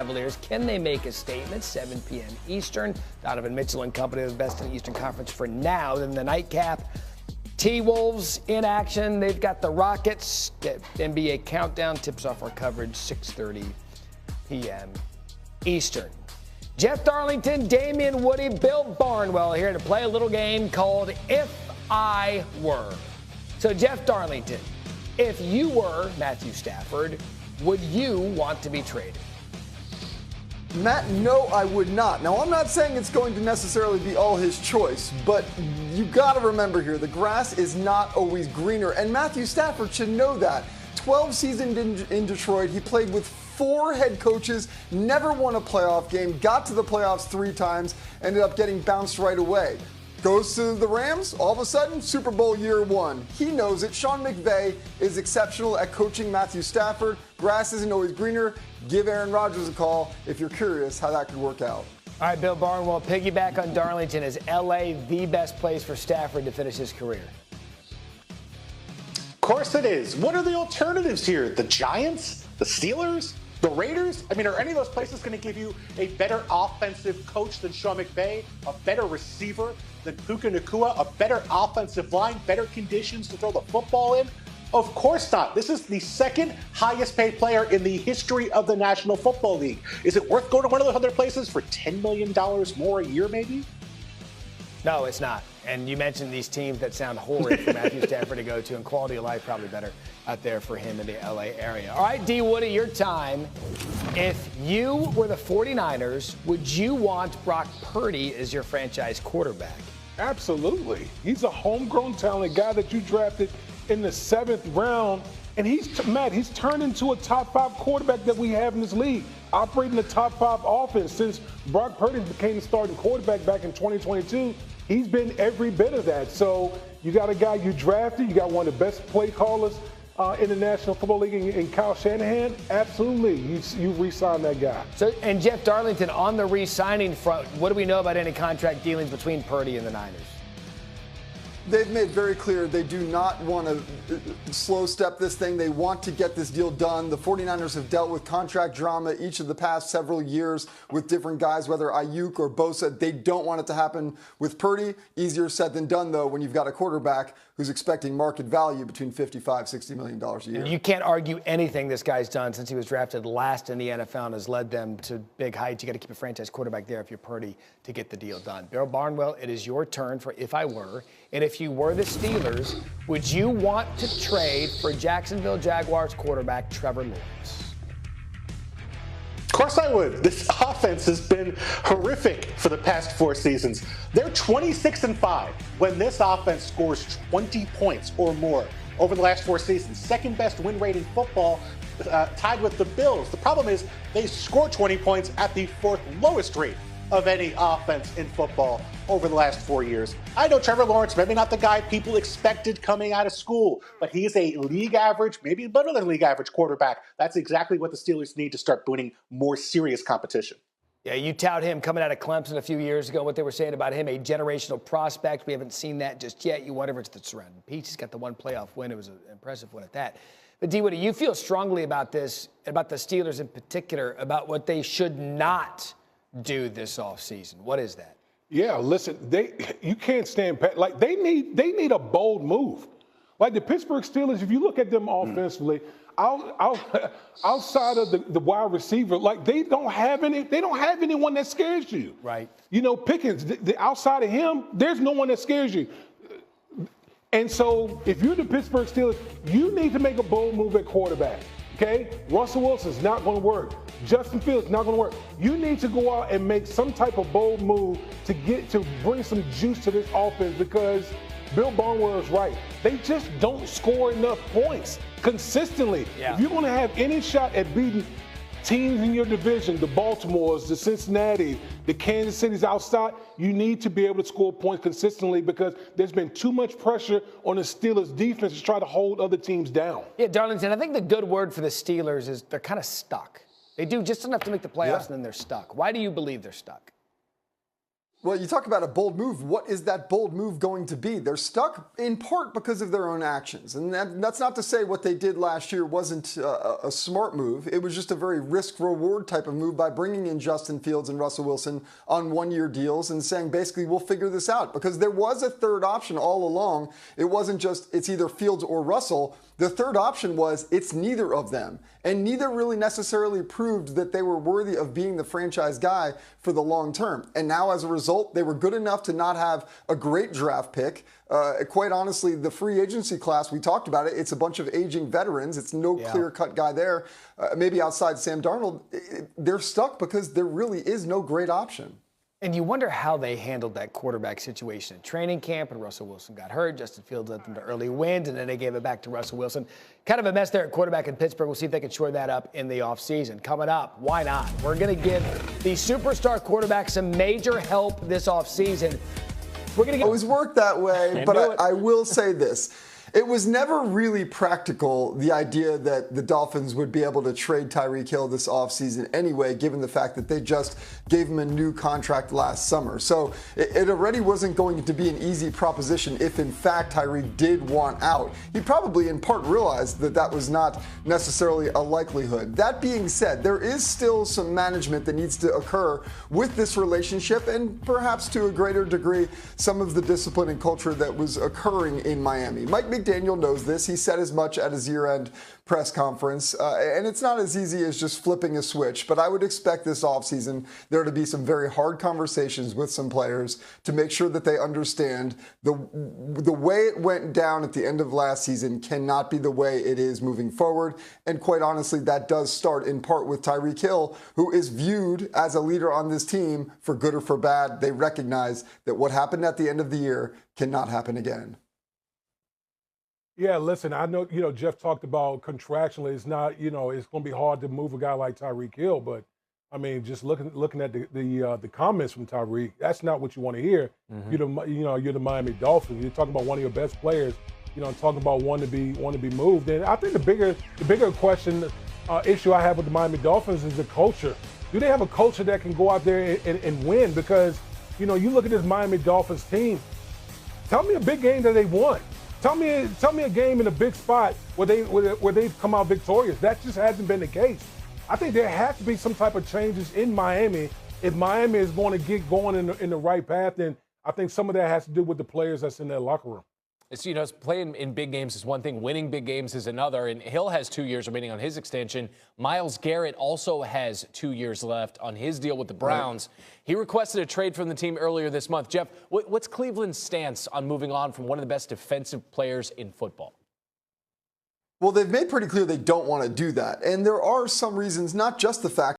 Cavaliers. Can they make a statement? 7 p.m. Eastern. Donovan Mitchell and company are the best in the Eastern Conference for now. Then the nightcap. T-Wolves in action. They've got the Rockets. The NBA countdown tips off our coverage 6:30 p.m. Eastern. Jeff Darlington, Damian Woody, Bill Barnwell here to play a little game called If I Were. So Jeff Darlington, if you were Matthew Stafford, would you want to be traded? Matt, no, I would not. Now, I'm not saying it's going to necessarily be all his choice, but you got to remember here, the grass is not always greener, and Matthew Stafford should know that. 12 seasons in Detroit, he played with 4 head coaches, never won a playoff game, got to the playoffs 3 times, ended up getting bounced right away. Goes to the Rams, all of a sudden, Super Bowl year 1. He knows it. Sean McVay is exceptional at coaching Matthew Stafford. Grass isn't always greener. Give Aaron Rodgers a call if you're curious how that could work out. All right, Bill Barnwell, piggyback on Darlington. Is L.A. the best place for Stafford to finish his career? Of course it is. What are the alternatives here? The Giants? The Steelers? The Raiders? I mean, are any of those places going to give you a better offensive coach than Sean McVay, a better receiver than Puka Nacua, a better offensive line, better conditions to throw the football in? Of course not. This is the second highest paid player in the history of the National Football League. Is it worth going to one of those other places for $10 million more a year, maybe? No, it's not. And you mentioned these teams that sound horrid for Matthew Stafford to go to, and quality of life probably better out there for him in the L.A. area. All right, D. Woody, your time. If you were the 49ers, would you want Brock Purdy as your franchise quarterback? Absolutely. He's a homegrown talent, guy that you drafted in the 7th round. And he's turned into a top 5 quarterback that we have in this league, operating the top 5 offense. Since Brock Purdy became the starting quarterback back in 2022, he's been every bit of that. So you got a guy you drafted, you got one of the best play callers in the National Football League in Kyle Shanahan. Absolutely, you re-signed that guy. So, and Jeff Darlington, on the re-signing front, what do we know about any contract dealings between Purdy and the Niners? They've made very clear they do not want to slow step this thing. They want to get this deal done. The 49ers have dealt with contract drama each of the past several years with different guys, whether Ayuk or Bosa. They don't want it to happen with Purdy. Easier said than done, though, when you've got a quarterback who's expecting market value between $55, $60 million a year. You can't argue anything this guy's done since he was drafted last in the NFL and has led them to big heights. You got to keep a franchise quarterback there if you're Purdy to get the deal done. Bill Barnwell, it is your turn for If I Were. And if you were the Steelers, would you want to trade for Jacksonville Jaguars quarterback Trevor Lawrence? Of course I would. This offense has been horrific for the past 4 seasons. They're 26-5 when this offense scores 20 points or more over the last 4 seasons. Second best win rate in football, tied with the Bills. The problem is they score 20 points at the 4th lowest rate of any offense in football over the last 4 years. I know Trevor Lawrence, maybe not the guy people expected coming out of school, but he is a league average, maybe better than league average quarterback. That's exactly what the Steelers need to start booting more serious competition. Yeah, you tout him coming out of Clemson a few years ago, what they were saying about him, a generational prospect. We haven't seen that just yet. You wonder if it's the surrounding piece. He's got the one playoff win. It was an impressive one at that. But, D. Woody, you feel strongly about this, about the Steelers in particular, about what they should not do this offseason. What is that? Yeah, listen, you can't stand pat. Like they need a bold move. Like the Pittsburgh Steelers, if you look at them offensively, outside of the wide receiver, like they don't have anyone that scares you. Right. You know, Pickens, outside of him, there's no one that scares you. And so if you're the Pittsburgh Steelers, you need to make a bold move at quarterback. Okay? Russell Wilson's not going to work. Justin Fields not going to work. You need to go out and make some type of bold move to bring some juice to this offense, because Bill Barnwell is right. They just don't score enough points consistently. Yeah. If you're going to have any shot at beating teams in your division, the Baltimores, the Cincinnati, the Kansas City's outside, you need to be able to score points consistently, because there's been too much pressure on the Steelers' defense to try to hold other teams down. Yeah, Darlington, I think the good word for the Steelers is they're kind of stuck. They do just enough to make the playoffs, and then they're stuck. Why do you believe they're stuck? Well, you talk about a bold move. What is that bold move going to be? They're stuck in part because of their own actions. And that's not to say what they did last year wasn't a smart move. It was just a very risk-reward type of move by bringing in Justin Fields and Russell Wilson on one-year deals and saying, basically, we'll figure this out. Because there was a third option all along. It wasn't just it's either Fields or Russell. The third option was it's neither of them. And neither really necessarily proved that they were worthy of being the franchise guy for the long term. And now, as a result, they were good enough to not have a great draft pick. Quite honestly, the free agency class, we talked about it, it's a bunch of aging veterans. It's no clear-cut guy there. Maybe outside Sam Darnold, they're stuck because there really is no great option. And you wonder how they handled that quarterback situation in training camp, and Russell Wilson got hurt. Justin Fields led them to early wins, and then they gave it back to Russell Wilson. Kind of a mess there at quarterback in Pittsburgh. We'll see if they can shore that up in the offseason. Coming up, why not? We're going to give the superstar quarterback some major help this offseason. We're going to always worked that way, but I will say this. It was never really practical, the idea that the Dolphins would be able to trade Tyreek Hill this offseason anyway, given the fact that they just gave him a new contract last summer. So it already wasn't going to be an easy proposition if, in fact, Tyreek did want out. He probably, in part, realized that that was not necessarily a likelihood. That being said, there is still some management that needs to occur with this relationship and perhaps to a greater degree some of the discipline and culture that was occurring in Miami. Mike McDaniel knows this. He said as much at his year-end press conference, and it's not as easy as just flipping a switch, but I would expect this offseason there to be some very hard conversations with some players to make sure that they understand the way it went down at the end of last season cannot be the way it is moving forward, and quite honestly, that does start in part with Tyreek Hill, who is viewed as a leader on this team for good or for bad. They recognize that what happened at the end of the year cannot happen again. Yeah, listen, I know, Jeff talked about contractually, it's not, it's going to be hard to move a guy like Tyreek Hill, but I mean, just looking at the comments from Tyreek, that's not what you want to hear. Mm-hmm. You're the Miami Dolphins. You're talking about one of your best players, talking about one to be moved. And I think the bigger question, issue I have with the Miami Dolphins is the culture. Do they have a culture that can go out there and win? Because, you look at this Miami Dolphins team, tell me a big game that they won. Tell me a game in a big spot where they've come out victorious. That just hasn't been the case. I think there has to be some type of changes in Miami if Miami is going to get going in the right path. And I think some of that has to do with the players that's in their locker room. It's, playing in big games is one thing, winning big games is another. And Hill has 2 years remaining on his extension. Myles Garrett also has 2 years left on his deal with the Browns. Right. He requested a trade from the team earlier this month. Jeff, what's Cleveland's stance on moving on from one of the best defensive players in football? Well, they've made pretty clear they don't want to do that. And there are some reasons, not just the fact